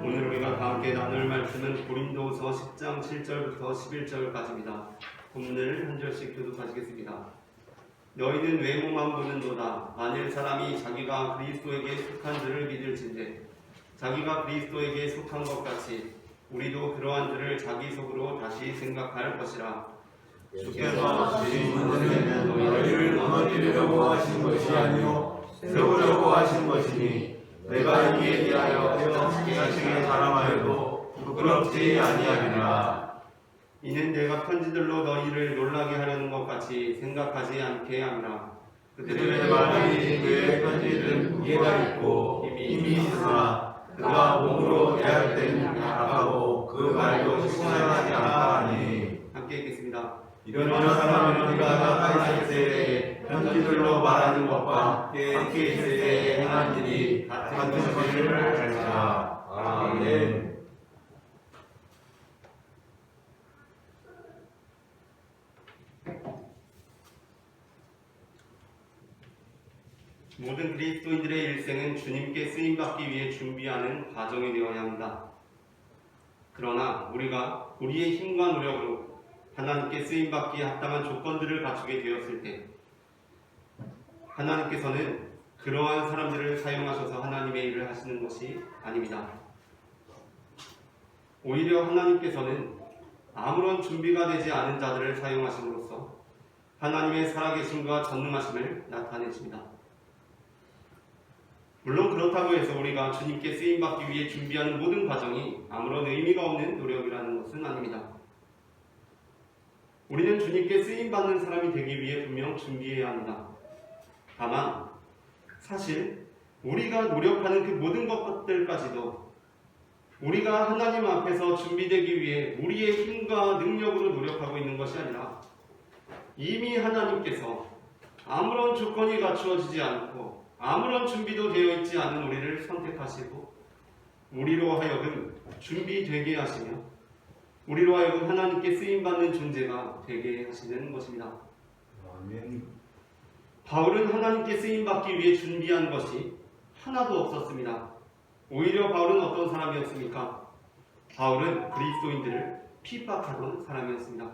오늘 우리가 다 함께 나눌 말씀은 고린도서 10장 7절부터 11절까지입니다. 본문을 한 절씩 교독하시겠습니다. 너희는 외모만 보는도다. 만일 사람이 자기가 그리스도에게 속한 줄을 믿을진대 자기가 그리스도에게 속한 것 같이 우리도 그러한 줄을 자기 속으로 다시 생각할 것이라. 주께서 주님은 너희를 무너뜨리려고 하신 것이 아니요 세우려고 하신 것이니 내가 이에 대하여 자식에 자랑하여도 부끄럽지 아니하리라. 이는 내가 편지들로 너희를 놀라게 하려는 것 같이 생각하지 않게 함이라. 그들의 말이 그의 편지는 이해가 있고 이미 있으나 그가 몸으로 대할 때는 약하고 그 말도 시원하지 않다 하니. 함께 읽겠습니다. 이런 사람은 우리가 가까이 있을 때 편지들로 말하는 것과 함께 있을 때 행한 일이 같은 것을 알자. 아멘. 모든 그리스도인들의 일생은 주님께 쓰임받기 위해 준비하는 과정이 되어야 합니다. 그러나 우리가 우리의 힘과 노력으로 하나님께 쓰임받기에 합당한 조건들을 갖추게 되었을 때 하나님께서는 그러한 사람들을 사용하셔서 하나님의 일을 하시는 것이 아닙니다. 오히려 하나님께서는 아무런 준비가 되지 않은 자들을 사용하심으로써 하나님의 살아계심과 전능하심을 나타내십니다. 물론 그렇다고 해서 우리가 주님께 쓰임받기 위해 준비하는 모든 과정이 아무런 의미가 없는 노력이라는 것은 아닙니다. 우리는 주님께 쓰임받는 사람이 되기 위해 분명 준비해야 합니다. 다만 사실 우리가 노력하는 그 모든 것들까지도 우리가 하나님 앞에서 준비되기 위해 우리의 힘과 능력으로 노력하고 있는 것이 아니라 이미 하나님께서 아무런 조건이 갖추어지지 않고 아무런 준비도 되어 있지 않은 우리를 선택하시고 우리로 하여금 준비되게 하시며 우리로 하여금 하나님께 쓰임받는 존재가 되게 하시는 것입니다. 아멘. 바울은 하나님께 쓰임받기 위해 준비한 것이 하나도 없었습니다. 오히려 바울은 어떤 사람이었습니까? 바울은 그리스도인들을 핍박하던 사람이었습니다.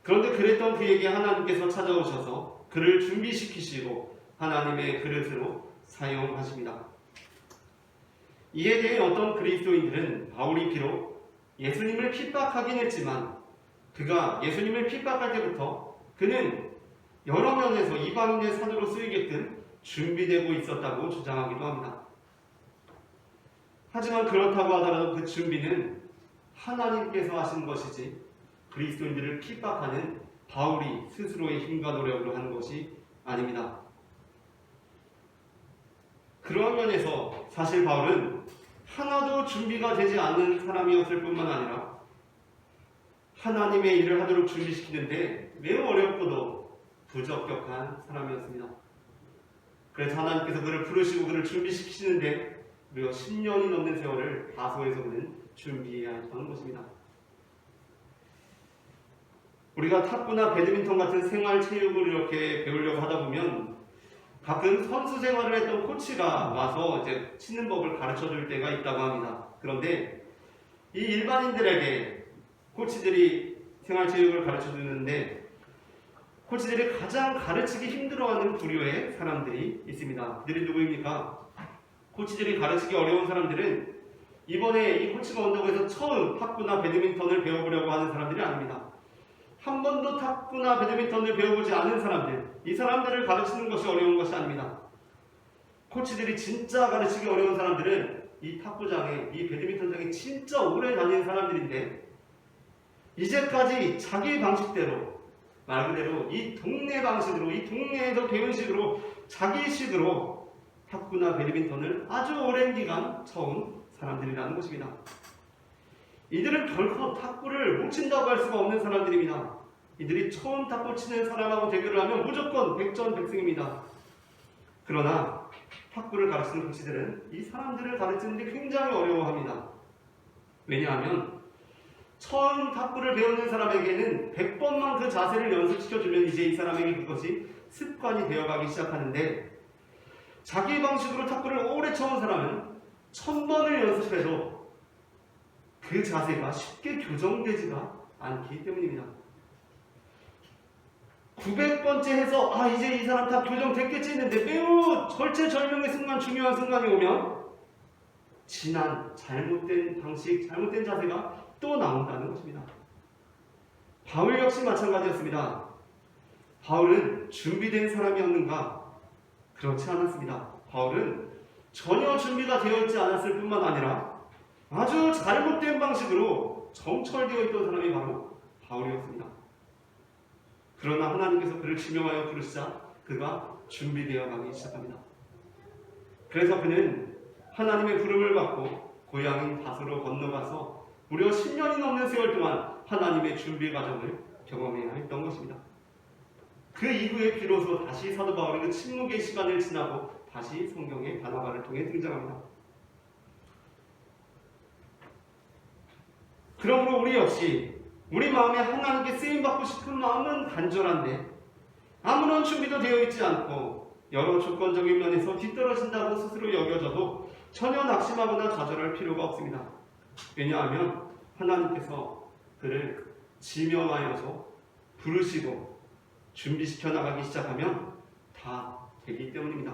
그런데 그랬던 그에게 하나님께서 찾아오셔서 그를 준비시키시고 하나님의 그릇으로 사용하십니다. 이에 대해 어떤 그리스도인들은 바울이 비록 예수님을 핍박하긴 했지만 그가 예수님을 핍박할 때부터 그는 여러 면에서 이방인의 사도로 쓰이게끔 준비되고 있었다고 주장하기도 합니다. 하지만 그렇다고 하더라도 그 준비는 하나님께서 하신 것이지 그리스도인들을 핍박하는 바울이 스스로의 힘과 노력으로 하는 것이 아닙니다. 그런 면에서 사실 바울은 하나도 준비가 되지 않는 사람이었을 뿐만 아니라 하나님의 일을 하도록 준비시키는데 매우 어렵고도 부적격한 사람이었습니다. 그래서 하나님께서 그를 부르시고 그를 준비시키시는데 무려 10년이 넘는 세월을 다소에서 그는 준비해야 했던 것입니다. 우리가 탁구나 배드민턴 같은 생활체육을 이렇게 배우려고 하다 보면 가끔 선수 생활을 했던 코치가 와서 이제 치는 법을 가르쳐 줄 때가 있다고 합니다. 그런데 이 일반인들에게 코치들이 생활체육을 가르쳐 주는데 코치들이 가장 가르치기 힘들어하는 부류의 사람들이 있습니다. 그들이 누구입니까? 코치들이 가르치기 어려운 사람들은 이번에 이 코치가 온다고 해서 처음 탁구나 배드민턴을 배워보려고 하는 사람들이 아닙니다. 한 번도 탁구나 배드민턴을 배워보지 않은 사람들, 이 사람들을 가르치는 것이 어려운 것이 아닙니다. 코치들이 진짜 가르치기 어려운 사람들은 이 탁구장에, 이 배드민턴장에 진짜 오래 다니는 사람들인데 이제까지 자기 방식대로, 말 그대로 이 동네 방식으로, 이 동네에서 배운 식으로, 자기 식으로 탁구나 배드민턴을 아주 오랜 기간 쳐온 사람들이라는 것입니다. 이들은 결코 탁구를 못 친다고 할 수가 없는 사람들입니다. 이들이 처음 탁구 치는 사람하고 대결을 하면 무조건 백전백승입니다. 그러나 탁구를 가르치는 코치들은 이 사람들을 가르치는데 굉장히 어려워합니다. 왜냐하면 처음 탁구를 배우는 사람에게는 100번만 그 자세를 연습시켜주면 이제 이 사람에게 그것이 습관이 되어가기 시작하는데 자기 방식으로 탁구를 오래 쳐온 사람은 1000번을 연습해도 그 자세가 쉽게 교정되지가 않기 때문입니다. 900번째 해서 이제 이 사람 다 교정됐겠지 했는데 매우 절체절명의 순간, 중요한 순간이 오면 지난 잘못된 방식, 잘못된 자세가 또 나온다는 것입니다. 바울 역시 마찬가지였습니다. 바울은 준비된 사람이었는가? 그렇지 않았습니다. 바울은 전혀 준비가 되어 있지 않았을 뿐만 아니라 아주 잘못된 방식으로 정철되어 있던 사람이 바로 바울이었습니다. 그러나 하나님께서 그를 지명하여 부르시자 그가 준비되어 가기 시작합니다. 그래서 그는 하나님의 부름을 받고 고향인 다소로 건너가서 무려 10년이 넘는 세월 동안 하나님의 준비 과정을 경험해야 했던 것입니다. 그 이후에 비로소 다시 사도 바울은 그 침묵의 시간을 지나고 다시 성경의 바나바를 통해 등장합니다. 그러므로 우리 역시 우리 마음에 하나님께 쓰임받고 싶은 마음은 간절한데 아무런 준비도 되어 있지 않고 여러 조건적인 면에서 뒤떨어진다고 스스로 여겨져도 전혀 낙심하거나 좌절할 필요가 없습니다. 왜냐하면 하나님께서 그를 지명하여서 부르시고 준비시켜 나가기 시작하면 다 되기 때문입니다.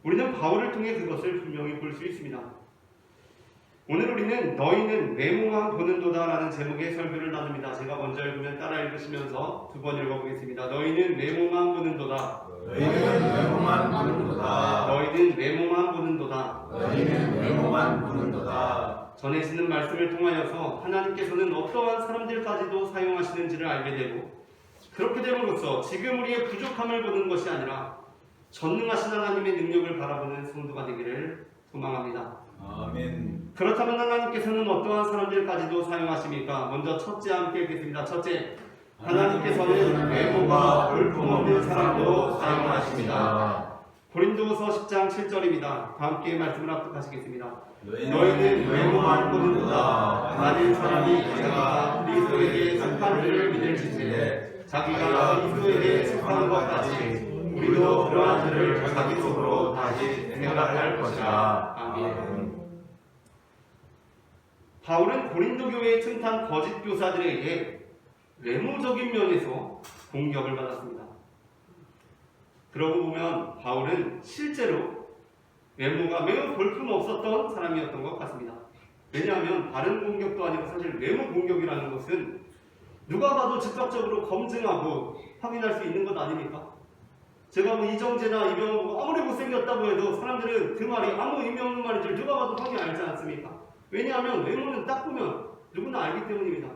우리는 바울을 통해 그것을 분명히 볼 수 있습니다. 오늘 우리는 너희는 외모만 보는도다 라는 제목의 설교를 나눕니다. 제가 먼저 읽으면 따라 읽으시면서 두 번 읽어보겠습니다. 너희는 외모만 보는도다. 너희는 외모만 보는도다. 너희는 외모만 보는도다. 너희는 외모만 보는도다. 전해지는 말씀을 통하여서 하나님께서는 어떠한 사람들까지도 사용하시는지를 알게 되고 그렇게 됨으로써 지금 우리의 부족함을 보는 것이 아니라 전능하신 하나님의 능력을 바라보는 성도가 되기를 소망합니다. 아멘. 그렇다면 하나님께서는 어떠한 사람들까지도 사용하십니까? 먼저 첫째 함께 읽겠습니다. 첫째, 하나님께서는 외모가 볼품없는 사람도 사용하십니다. 고린도후서 10장 7절입니다. 다 함께 말씀을 합독하시겠습니다. 너희는 외모만 보는도다. 많은 사람이 자기가 그리스도에게 속한 줄을 믿을지인데 자기가 그리스도에게 속한 것 같이 우리도 그러한 줄을 자기 속으로 다시 생각할 것이라. 아멘. 바울은 고린도 교회에 틈탄 거짓 교사들에게 외모적인 면에서 공격을 받았습니다. 그러고 보면 바울은 실제로 외모가 매우 볼품없었던 사람이었던 것 같습니다. 왜냐하면 다른 공격도 아니고 사실 외모 공격이라는 것은 누가 봐도 즉각적으로 검증하고 확인할 수 있는 것 아닙니까? 제가 뭐 이정재나 이병헌 보고 아무리 못생겼다고 해도 사람들은 그 말이 아무 의미 없는 말인지 누가 봐도 확인 알지 않습니까? 왜냐하면 외모는 딱 보면 누구나 알기 때문입니다.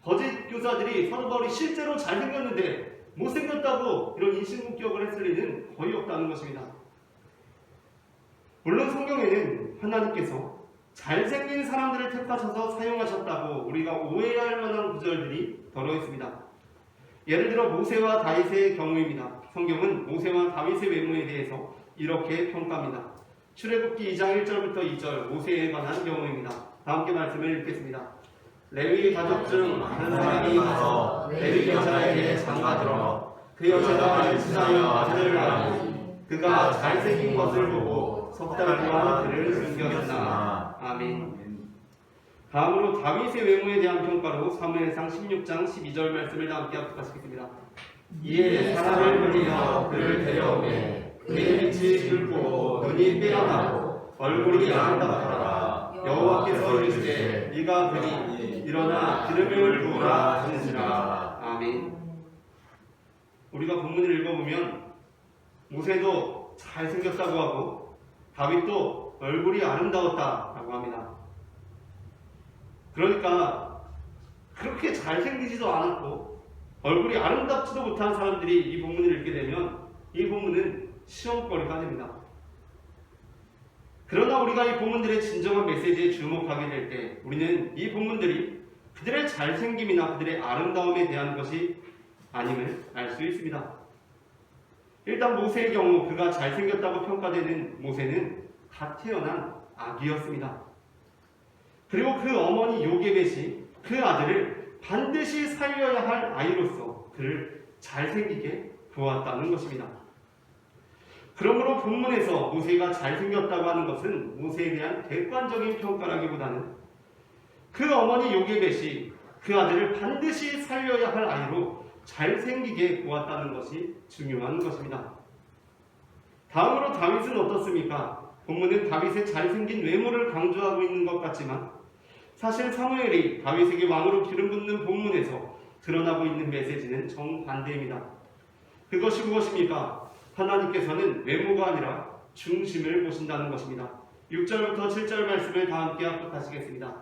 거짓 교사들이 사도 바울이 실제로 잘생겼는데 못생겼다고 이런 인신공격을 했을 리는 거의 없다는 것입니다. 물론 성경에는 하나님께서 잘생긴 사람들을 택하셔서 사용하셨다고 우리가 오해할 만한 구절들이 더러 있습니다. 예를 들어 모세와 다윗의 경우입니다. 성경은 모세와 다윗의 외모에 대해서 이렇게 평가합니다. 출애굽기 2장 1절부터 2절 모세에 관한 경우입니다. 다 함께 말씀을 읽겠습니다. 레위 가족 중 한 사람이 가서 레위 여자에게 장가들어 그 여자가 일치하여 아들을 낳으니 그가 잘생긴 것을 보고 석 달 동안 그를 숨겼으나. 아멘. 다음으로 다윗의 외모에 대한 평가로 사무엘상 16장 12절 말씀을 다 함께 합독하시겠습니다. 이에 사람을 불리며 그를 데려오매 그의 빛이 붉고 눈이 빼어나고 얼굴이 아름답더라. 여호와께서 이르시되 네가 그니 일어나 기름을 부으라 하시니라. 아멘. 우리가 본문을 읽어보면 모세도 잘생겼다고 하고 다윗도 얼굴이 아름다웠다라고 합니다. 그러니까 그렇게 잘생기지도 않았고 얼굴이 아름답지도 못한 사람들이 이 본문을 읽게 되면 이 본문은 시험거리가 됩니다. 그러나 우리가 이 본문들의 진정한 메시지에 주목하게 될 때 우리는 이 본문들이 그들의 잘생김이나 그들의 아름다움에 대한 것이 아님을 알 수 있습니다. 일단 모세의 경우 그가 잘생겼다고 평가되는 모세는 갓 태어난 아기였습니다. 그리고 그 어머니 요게벳이 그 아들을 반드시 살려야 할 아이로서 그를 잘생기게 보았다는 것입니다. 그러므로 본문에서 모세가 잘생겼다고 하는 것은 모세에 대한 객관적인 평가라기보다는 그 어머니 요게벳이 그 아들을 반드시 살려야 할 아이로 잘생기게 보았다는 것이 중요한 것입니다. 다음으로 다윗은 어떻습니까? 본문은 다윗의 잘생긴 외모를 강조하고 있는 것 같지만 사실 사무엘이 다윗에게 왕으로 기름 붓는 본문에서 드러나고 있는 메시지는 정반대입니다. 그것이 무엇입니까? 하나님께서는 외모가 아니라 중심을 보신다는 것입니다. 6절부터 7절 말씀을 다 함께 합독하시겠습니다.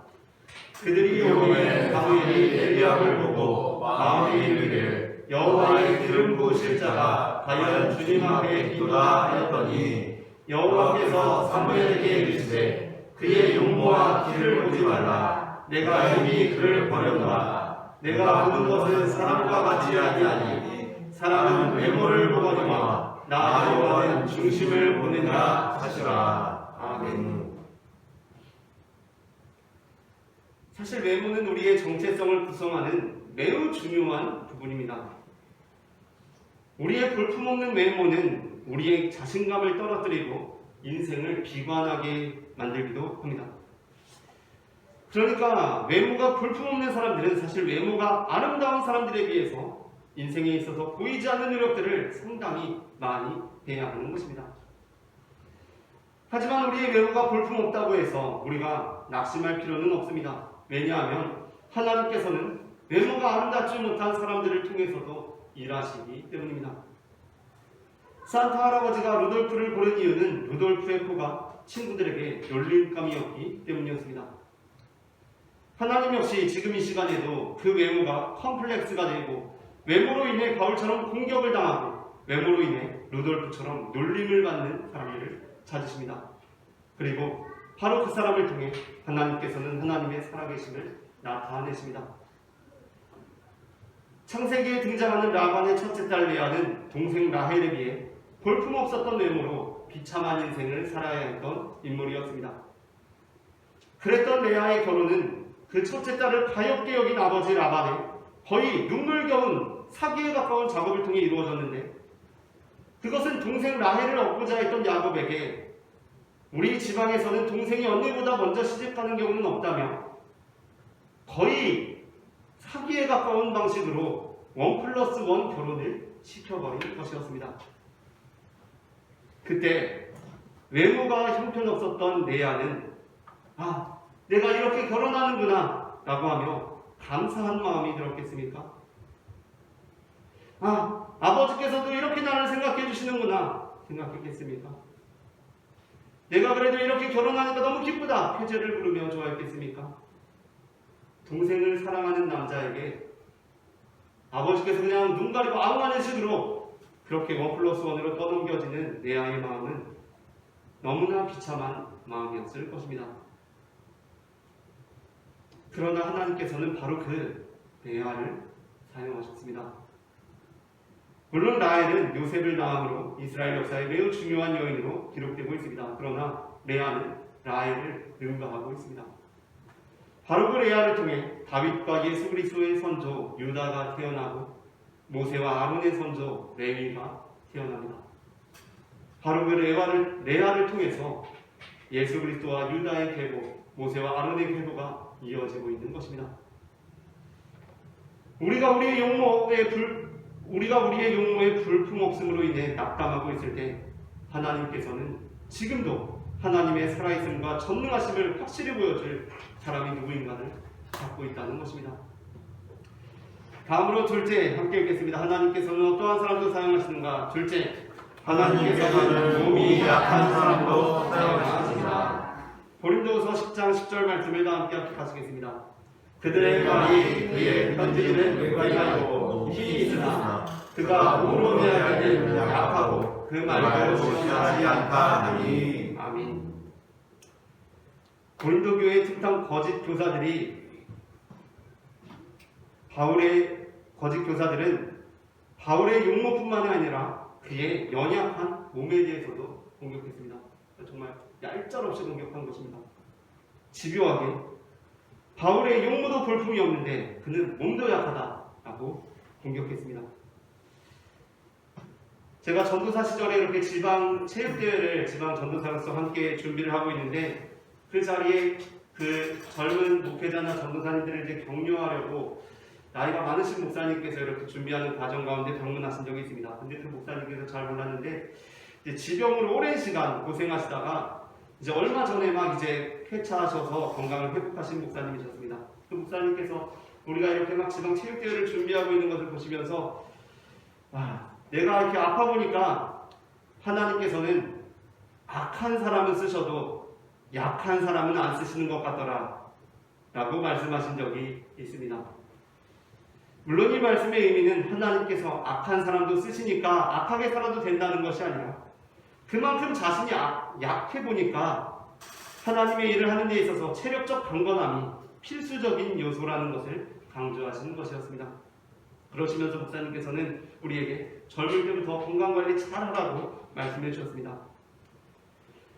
그들이 오매 사무엘이 엘리압을 보고 마음에 이르기를 여호와의 기름 부으실 자가 과연 주님 앞에 있도다 하였더니 여호와께서 사무엘에게 이르시되 그의 용모와 길을 보지 말라. 내가 이미 그를 버렸노라. 내가 보는 것은 사람과 같이 아니하니 사람은 외모를 보거니와 나 여호와는 중심을 보느니라 하시라. 아멘. 사실 외모는 우리의 정체성을 구성하는 매우 중요한 부분입니다. 우리의 볼품없는 외모는 우리의 자신감을 떨어뜨리고 인생을 비관하게 만들기도 합니다. 그러니까 외모가 볼품없는 사람들은 사실 외모가 아름다운 사람들에 비해서 인생에 있어서 보이지 않는 노력들을 상당히 많이 해야 하는 것입니다. 하지만 우리의 외모가 볼품없다고 해서 우리가 낙심할 필요는 없습니다. 왜냐하면 하나님께서는 외모가 아름답지 못한 사람들을 통해서도 일하시기 때문입니다. 산타 할아버지가 루돌프를 고른 이유는 루돌프의 코가 친구들에게 놀림감이었기 때문이었습니다. 하나님 역시 지금 이 시간에도 그 외모가 컴플렉스가 되고 외모로 인해 바울처럼 공격을 당하고 외모로 인해 루돌프처럼 놀림을 받는 사람들을 찾으십니다. 그리고 바로 그 사람을 통해 하나님께서는 하나님의 살아계심을 나타내십니다. 창세기에 등장하는 라반의 첫째 딸 레아는 동생 라헬에 비해 볼품없었던 외모로 비참한 인생을 살아야 했던 인물이었습니다. 그랬던 레아의 결혼은 그 첫째 딸을 가엾게 여긴 아버지 라반의 거의 눈물겨운 사기에 가까운 작업을 통해 이루어졌는데 그것은 동생 라헬을 얻고자 했던 야곱에게 우리 지방에서는 동생이 언니보다 먼저 시집가는 경우는 없다며 거의 사기에 가까운 방식으로 1+1 결혼을 시켜버린 것이었습니다. 그때 외모가 형편없었던 레아는 내가 이렇게 결혼하는구나 라고 하며 감사한 마음이 들었겠습니까? 아버지께서도 이렇게 나를 생각해 주시는구나 생각했겠습니까? 내가 그래도 이렇게 결혼하니까 너무 기쁘다 표제를 부르며 좋아했겠습니까? 동생을 사랑하는 남자에게 아버지께서 그냥 눈 가리고 아웅하는 식으로 그렇게 1+1으로 떠넘겨지는 레아의 마음은 너무나 비참한 마음이었을 것입니다. 그러나 하나님께서는 바로 그 레아를 사용하셨습니다. 물론 라헬은 요셉을 낳음으로 이스라엘 역사의 매우 중요한 여인으로 기록되고 있습니다. 그러나 레아는 라헬을 능가하고 있습니다. 바로 그 레아를 통해 다윗과 예수 그리스도의 선조 유다가 태어나고 모세와 아론의 선조 레위가 태어납니다. 바로 그 레아를 통해서 예수 그리스도와 유다의 계보, 모세와 아론의 계보가 이어지고 있는 것입니다. 우리가 우리의 용모의 불품없음으로 인해 낙담하고 있을 때 하나님께서는 지금도 하나님의 살아있음과 전능하심을 확실히 보여줄 사람이 누구인가를 갖고 있다는 것입니다. 다음으로 둘째 함께 읽겠습니다. 하나님께서는 어떠한 사람도 사용하시는가? 둘째, 하나님께서는 몸이 약한 사람도 사용하십니다. 고린도후서 10장 10절 말씀을 다 함께 합독하시겠습니다. 그들의 말이 그의 편지는 외관이고 힘이 있으나 그가 몸으로 내야 되는 약하고 그 말도 시원하지 않다 하니. 아멘. 고린도 교회의 특정 거짓 교사들은 바울의 용모뿐만 아니라 그의 연약한 몸에 대해서도 공격했습니다. 정말 얄짤없이 공격한 것입니다. 집요하게 바울의 용모도 볼품이 없는데 그는 몸도 약하다라고 공격했습니다. 제가 전도사 시절에 이렇게 지방 체육대회를 지방 전도사로서 함께 준비를 하고 있는데 그 자리에 그 젊은 목회자나 전도사님들을 이제 격려하려고 나이가 많으신 목사님께서 이렇게 준비하는 과정 가운데 방문하신 적이 있습니다. 근데 그 목사님께서 잘 몰랐는데 이제 지병으로 오랜 시간 고생하시다가 이제 얼마 전에 막 이제 쾌차하셔서 건강을 회복하신 목사님이셨습니다. 그 목사님께서 우리가 이렇게 막 지방 체육대회를 준비하고 있는 것을 보시면서 내가 이렇게 아파 보니까 하나님께서는 악한 사람은 쓰셔도 약한 사람은 안 쓰시는 것 같더라 라고 말씀하신 적이 있습니다. 물론 이 말씀의 의미는 하나님께서 악한 사람도 쓰시니까 악하게 살아도 된다는 것이 아니라 그만큼 자신이 약해 보니까 하나님의 일을 하는 데 있어서 체력적 강건함이 필수적인 요소라는 것을 강조하시는 것이었습니다. 그러시면서 목사님께서는 우리에게 젊을 때부터 건강관리 잘하라고 말씀해 주셨습니다.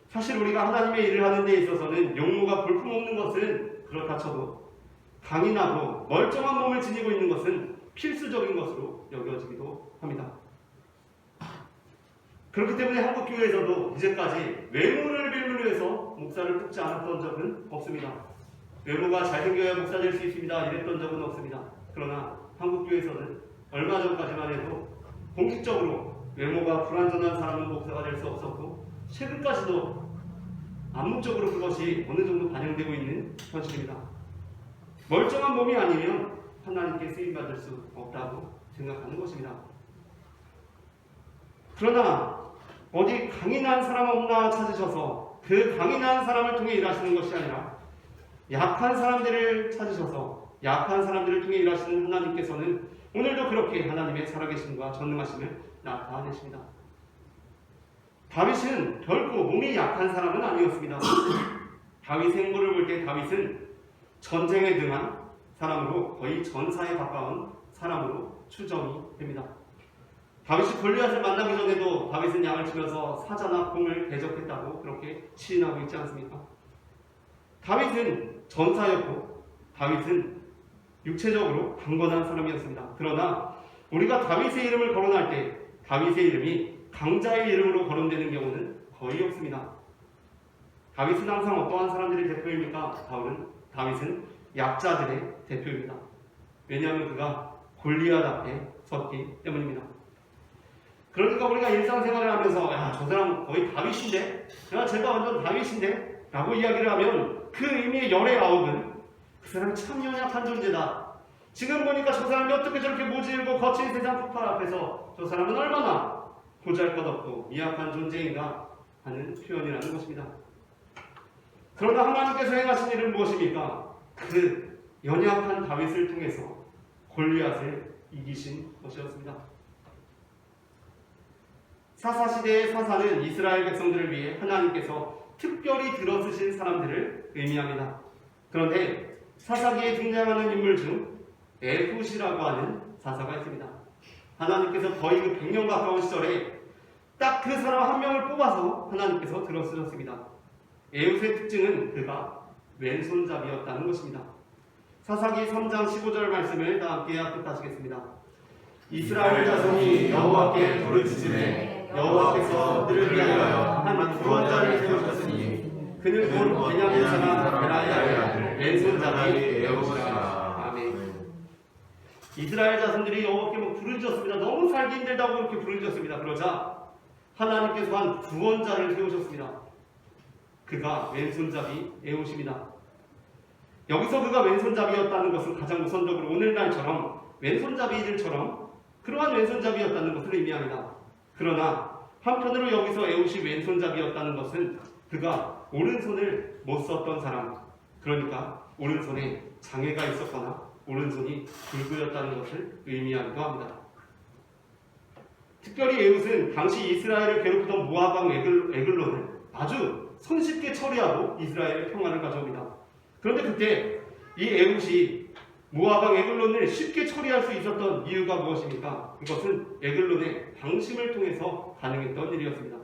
사실 우리가 하나님의 일을 하는 데 있어서는 용모가 볼품없는 것은 그렇다 쳐도 강인하고 멀쩡한 몸을 지니고 있는 것은 필수적인 것으로 여겨지기도 합니다. 그렇기 때문에 한국교회에서도 이제까지 외모를 빌미로 해서 목사를 뽑지 않았던 적은 없습니다. 외모가 잘생겨야 목사 될 수 있습니다 이랬던 적은 없습니다. 그러나 한국교회에서는 얼마 전까지만 해도 공식적으로 외모가 불완전한 사람은 목사가 될 수 없었고 최근까지도 암묵적으로 그것이 어느 정도 반영되고 있는 현실입니다. 멀쩡한 몸이 아니면 하나님께 쓰임받을 수 없다고 생각하는 것입니다. 그러나 어디 강인한 사람 없나 찾으셔서 그 강인한 사람을 통해 일하시는 것이 아니라 약한 사람들을 찾으셔서 약한 사람들을 통해 일하시는 하나님께서는 오늘도 그렇게 하나님의 살아계심과 전능하심을 나타내십니다. 다윗은 결코 몸이 약한 사람은 아니었습니다. 다윗의 행보를 볼 때 다윗은 전쟁에 등한 사람으로 거의 전사에 가까운 사람으로 추정이 됩니다. 다윗이 골리앗을 만나기 전에도 다윗은 양을 치면서 사자나 곰을 대적했다고 그렇게 시인하고 있지 않습니까? 다윗은 전사였고 다윗은 육체적으로 강건한 사람이었습니다. 그러나 우리가 다윗의 이름을 거론할 때 다윗의 이름이 강자의 이름으로 거론되는 경우는 거의 없습니다. 다윗은 항상 어떠한 사람들의 대표입니까? 다윗은 약자들의 대표입니다. 왜냐하면 그가 골리앗 앞에 섰기 때문입니다. 그러니까 우리가 일상생활을 하면서 저 사람 거의 다윗인데? 제가 완전 다윗인데? 라고 이야기를 하면 그 의미의 열의 아홉은 그 사람이 참 연약한 존재다. 지금 보니까 저 사람이 어떻게 저렇게 모질고 거친 세상 폭발 앞에서 저 사람은 얼마나 보잘것없고 미약한 존재인가 하는 표현이라는 것입니다. 그러나 하나님께서 행하신 일은 무엇입니까? 그 연약한 다윗을 통해서 골리앗을 이기신 것이었습니다. 사사시대의 사사는 이스라엘 백성들을 위해 하나님께서 특별히 들어쓰신 사람들을 의미합니다. 그런데 사사기에 등장하는 인물 중 에훗이라고 하는 사사가 있습니다. 하나님께서 거의 그 100년 가까운 시절에 딱 그 사람 한 명을 뽑아서 하나님께서 들어쓰셨습니다. 에훗의 특징은 그가 왼손잡이였다는 것입니다. 사사기 3장 15절 말씀을 다 함께 합독하시겠습니다. 이스라엘 자손이 여호와께 부르짖으매 여호와께서 그들을 위하여 한 구원자를 세우셨으니 그는 곧 베냐민 사람 베라야의 아들 왼손잡이 에훗이라. 아멘. 이스라엘 자손들이 여호와께 부르짖었습니다. 너무 살기 힘들다고 그렇게 부르짖었습니다. 그러자 하나님께서 한 구원자를 세우셨습니다. 그가 왼손잡이 에훗입니다. 여기서 그가 왼손잡이였다는 것은 가장 우선적으로 오늘날처럼 왼손잡이들처럼 그러한 왼손잡이였다는 것을 의미합니다. 그러나 한편으로 여기서 에훗이 왼손잡이였다는 것은 그가 오른손을 못 썼던 사람, 그러니까 오른손에 장애가 있었거나 오른손이 불구였다는 것을 의미하기도 합니다. 특별히 에훗은 당시 이스라엘을 괴롭히던 모압왕 에글론을 아주 손쉽게 처리하고 이스라엘의 평안을 가져옵니다. 그런데 그때 이 에훗이 모압왕 에글론을 쉽게 처리할 수 있었던 이유가 무엇입니까? 그것은 에글론의 방심을 통해서 가능했던 일이었습니다.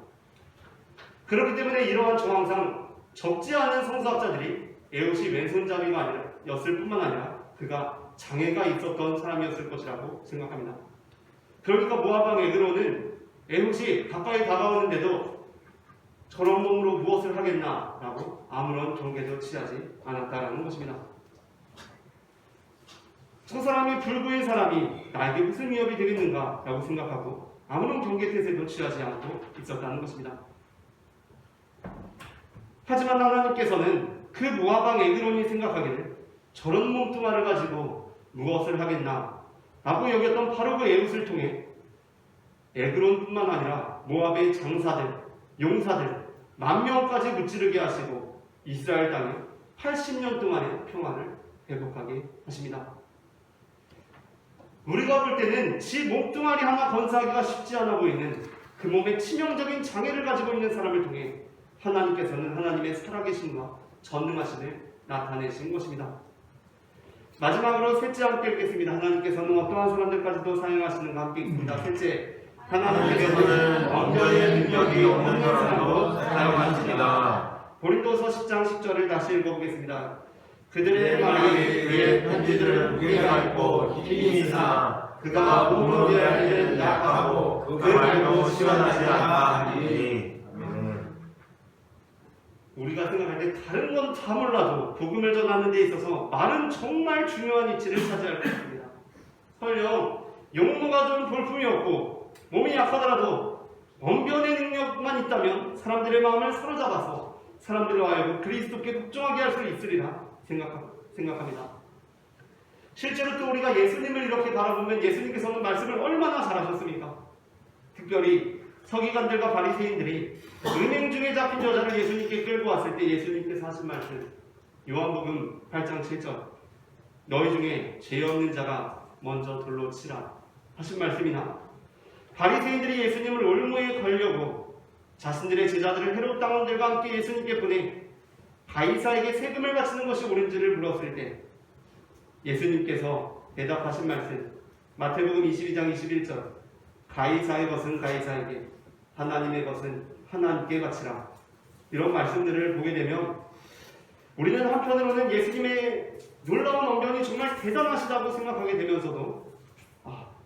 그렇기 때문에 이러한 정황상 적지 않은 성서학자들이 에훗이 왼손잡이가 였을 뿐만 아니라 그가 장애가 있었던 사람이었을 것이라고 생각합니다. 그러니까 모압왕 에글론은 에훗이 가까이 다가오는데도 저런 몸으로 무엇을 하겠나라고 아무런 경계도 취하지 않았다라는 것입니다. 저 사람이 불구인 사람이 나에게 무슨 위협이 되겠는가라고 생각하고 아무런 경계 태세도 취하지 않고 있었다는 것입니다. 하지만 하나님께서는 그 모압 왕 에그론이 생각하기를 저런 몸뚱아를 가지고 무엇을 하겠나 라고 여겼던 바로 그 에훗을 통해 에그론뿐만 아니라 모압의 장사들, 용사들 10,000명까지 무찌르게 하시고 이스라엘 땅에 80년 동안의 평안을 회복하게 하십니다. 우리가 볼 때는 지 몸뚱아리 하나 건사하기가 쉽지 않아 보이는 그 몸에 치명적인 장애를 가지고 있는 사람을 통해 하나님께서는 하나님의 살아계심과 전능하심을 나타내신 것입니다. 마지막으로 셋째 함께 읽겠습니다. 하나님께서는 어떠한 사람들까지도 사용하시는가 함께 읽습니다. 셋째, 하나님께서는 언변의 능력이 없는 사람도 사용하십니다. 고린도서 10장 10절을 다시 읽어보겠습니다. 그들의 말에 그의 편지들은 무게가 있고 힘이 있으나 그가 몸으로 대할 때는 약하고 그 말도 시원하지 않다 하니. 우리가 생각할 때 다른 건 다 몰라도 복음을 전하는 데 있어서 말은 정말 중요한 위치를 차지할 것입니다. 설령 용모가 좀 볼품이 없고 몸이 약하더라도 언변의 능력만 있다면 사람들의 마음을 사로잡아서 사람들로 하여금 그리스도께 복종하게 할 수 있으리라 생각합니다. 실제로 또 우리가 예수님을 이렇게 바라보면 예수님께서는 말씀을 얼마나 잘하셨습니까? 특별히 서기관들과 바리새인들이 은행 중에 잡힌 여자를 예수님께 끌고 왔을 때 예수님께서 하신 말씀, 요한복음 8장 7절, 너희 중에 죄 없는 자가 먼저 돌로 치라 하신 말씀이나, 바리새인들이 예수님을 올무에 걸려고 자신들의 제자들을 헤롯 당원들과 함께 예수님께 보내 가이사에게 세금을 바치는 것이 옳은지를 물었을 때 예수님께서 대답하신 말씀, 마태복음 22장 21절, 가이사의 것은 가이사에게, 하나님의 것은 하나님께 바치라. 이런 말씀들을 보게 되면 우리는 한편으로는 예수님의 놀라운 언변이 정말 대단하시다고 생각하게 되면서도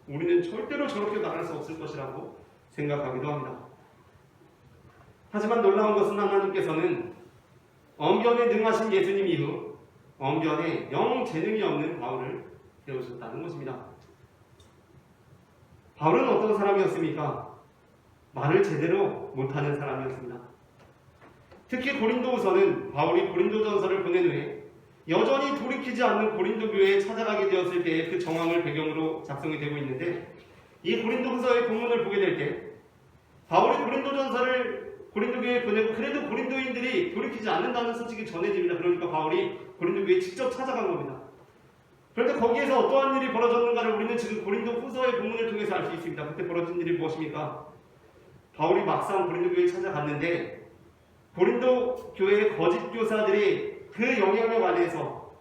우리는 절대로 저렇게 말할 수 없을 것이라고 생각하기도 합니다. 하지만 놀라운 것은 하나님께서는 언변에 능하신 예수님 이후 언변에 영 재능이 없는 바울을 세우셨다는 것입니다. 바울은 어떤 사람이었습니까? 말을 제대로 못하는 사람이었습니다. 특히 고린도후서는 바울이 고린도전서를 보낸 후에 여전히 돌이키지 않는 고린도 교회에 찾아가게 되었을 때의 그 정황을 배경으로 작성이 되고 있는데, 이 고린도후서의 본문을 보게 될 때 바울이 고린도전서를 고린도 교회에 보내고 그래도 고린도인들이 돌이키지 않는다는 소식이 전해집니다. 그러니까 바울이 고린도 교회에 직접 찾아간 겁니다. 그런데 거기에서 어떠한 일이 벌어졌는가를 우리는 지금 고린도 후서의 본문을 통해서 알 수 있습니다. 그때 벌어진 일이 무엇입니까? 바울이 막상 고린도 교회에 찾아갔는데 고린도 교회의 거짓 교사들이 그 영향력 안에서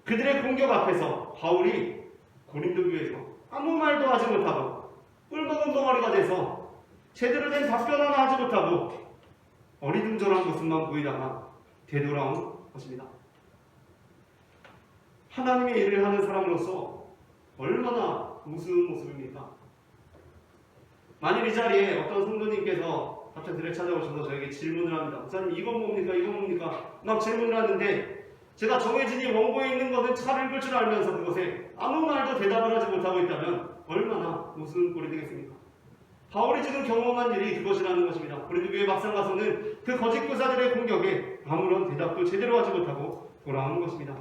그들의 공격 앞에서 바울이 고린도 교회에서 아무 말도 하지 못하고 꿀먹은 덩어리가 돼서 제대로 된 답변 하나 하지 못하고 어리둥절한 모습만 보이다가 되돌아온 것입니다. 하나님의 일을 하는 사람으로서 얼마나 우스운 모습입니까? 만일 이 자리에 어떤 성도님께서 갑자기 들에 찾아오셔서 저에게 질문을 합니다. 목사님, 이건 뭡니까? 이건 뭡니까? 막 질문을 하는데 제가 정해진이 원고에 있는 것은 잘 읽을 줄 알면서 그것에 아무 말도 대답을 하지 못하고 있다면 얼마나 우스운 꼴이 되겠습니까? 바울이 지금 경험한 일이 그것이라는 것입니다. 고린도 교회 막상 가서는 그 거짓 교사들의 공격에 아무런 대답도 제대로 하지 못하고 돌아오는 것입니다.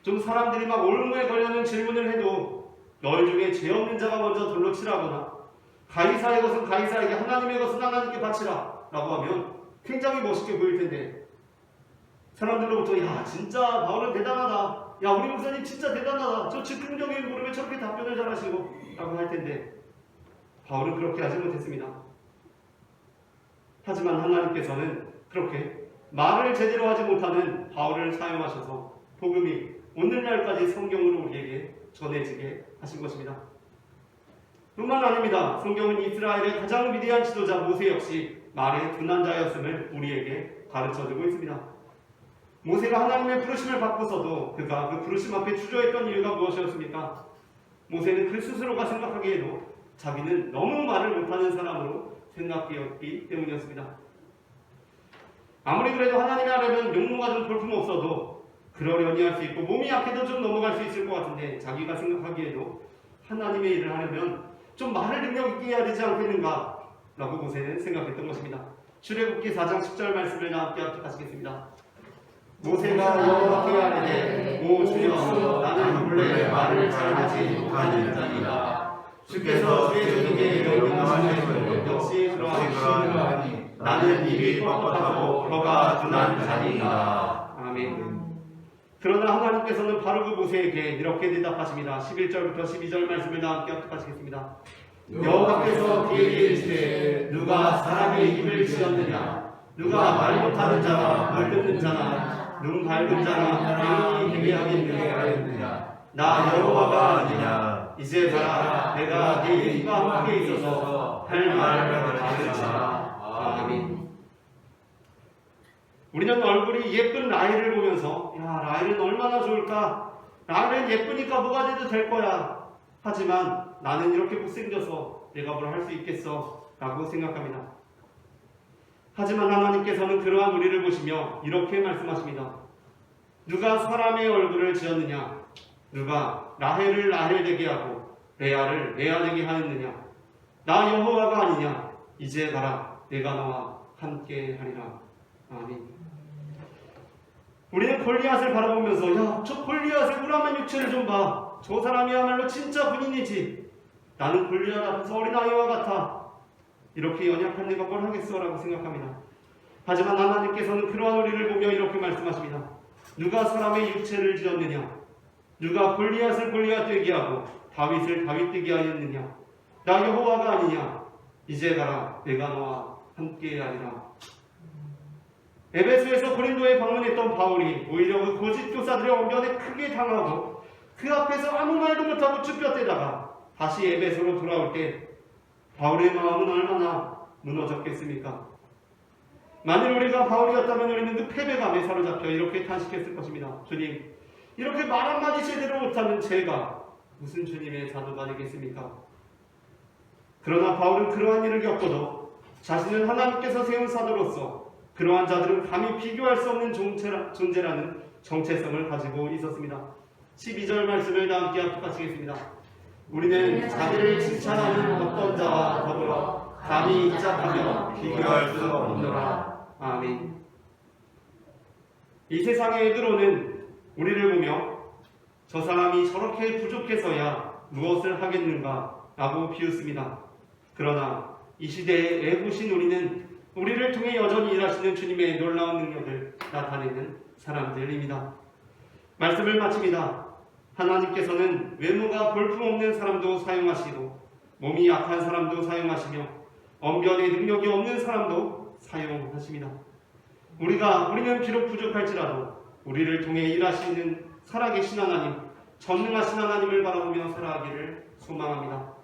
좀 사람들이 막 올무에 걸려는 질문을 해도 너희 중에 죄 없는 자가 먼저 돌로 치라거나 가이사의 것은 가이사에게, 하나님의 것은 하나님께 바치라 라고 하면 굉장히 멋있게 보일 텐데, 사람들로부터 야 진짜 바울은 대단하다, 야 우리 목사님 진짜 대단하다, 저 즉흥적인 물음에 저렇게 답변을 잘하시고 라고 할 텐데 바울은 그렇게 하지 못했습니다. 하지만 하나님께서는 그렇게 말을 제대로 하지 못하는 바울을 사용하셔서 복음이 오늘날까지 성경으로 우리에게 전해지게 하신 것입니다. 뿐만 아닙니다. 성경은 이스라엘의 가장 위대한 지도자 모세 역시 말의 둔한 자였음을 우리에게 가르쳐주고 있습니다. 모세가 하나님의 부르심을 받고서도 그가 그 부르심 앞에 주저했던 이유가 무엇이었습니까? 모세는 그 스스로가 생각하기에도 자기는 너무 말을 못하는 사람으로 생각되었기 때문이었습니다. 아무리 그래도 하나님이 하려면 용모가 좀 볼품없어도 그러려니 할 수 있고 몸이 약해도 좀 넘어갈 수 있을 것 같은데 자기가 생각하기에도 하나님의 일을 하려면 좀 말을 능력 있게 해야 되지 않겠는가 라고 모세는 생각했던 것입니다. 출애굽기 4장 10절 말씀을 함께 하시겠습니다. 모세가 여호와께 아뢰되 오 주여 나는 본래 말을 잘하지 못하는 자니라. 주께서 주의 종에게 명령하시는 역시 그러하니 나는 입이 뻣뻣하고 혀가 둔한 자니라. 아멘. 그러나 하나님께서는 바로 그 모세에게 이렇게 대답하십니다. 11절부터 12절 말씀을 함께 합독하시겠습니다. 여호와께서 그에게 이르시되 누가 사람의 입을 지었느냐 누가 말 못하는 자나 말 듣는 자나 눈 밝은 자나 행위 되게 하겠느냐 나 여호와가 아니냐 이제 봐라 내가 네 입과 함께 있어서 할 말을 가르치라. 아멘. 우리는 얼굴이 예쁜 라헬을 보면서 야 라헬은 얼마나 좋을까 라헬은 예쁘니까 뭐가 돼도 될 거야 하지만 나는 이렇게 못생겨서 내가 뭘 할 수 있겠어 라고 생각합니다. 하지만 하나님께서는 그러한 우리를 보시며 이렇게 말씀하십니다. 누가 사람의 얼굴을 지었느냐 누가 라헬을 라헬 되게 하고 레아를 레아 되게 하였느냐 나 여호와가 아니냐 이제 가라 내가 너와 함께 하리라. 아멘. 우리는 골리앗을 바라보면서 야 저 골리앗의 우람한 육체를 좀 봐. 저 사람이야말로 진짜 군인이지. 나는 골리앗 앞에서 어린아이와 같아. 이렇게 연약한 내가 뭘 하겠어 라고 생각합니다. 하지만 하나님께서는 그러한 우리를 보며 이렇게 말씀하십니다. 누가 사람의 육체를 지었느냐 누가 골리앗을 골리앗 되게 하고 다윗을 다윗 되게 하였느냐 나 여호와가 아니냐 이제 가라 내가 너와 함께 하리라. 에베소에서 고린도에 방문했던 바울이 오히려 그 거짓 교사들의 언변에 크게 당하고 그 앞에서 아무 말도 못하고 쭈뼛대다가 다시 에베소로 돌아올 때 바울의 마음은 얼마나 무너졌겠습니까? 만일 우리가 바울이었다면 우리는 그 패배감에 사로잡혀 이렇게 탄식했을 것입니다. 주님, 이렇게 말 한마디 제대로 못하는 제가 무슨 주님의 사도가 되겠습니까? 그러나 바울은 그러한 일을 겪어도 자신은 하나님께서 세운 사도로서 그러한 자들은 감히 비교할 수 없는 존재라는 정체성을 가지고 있었습니다. 12절 말씀을 다 함께 합독하시겠습니다. 우리는 자기를 칭찬하는 어떤 자와 더불어 감히 이짝하며 비교할 수 없노라. 아멘. 이 세상의 애들로는 우리를 보며 저 사람이 저렇게 부족해서야 무엇을 하겠는가 라고 비웃습니다. 그러나 이 시대에 애구신 우리는 우리를 통해 여전히 일하시는 주님의 놀라운 능력을 나타내는 사람들입니다. 말씀을 마칩니다. 하나님께서는 외모가 볼품없는 사람도 사용하시고 몸이 약한 사람도 사용하시며 언변의 능력이 없는 사람도 사용하십니다. 우리는 비록 부족할지라도 우리를 통해 일하시는 살아계신 하나님, 전능하신 하나님을 바라보며 살아가기를 소망합니다.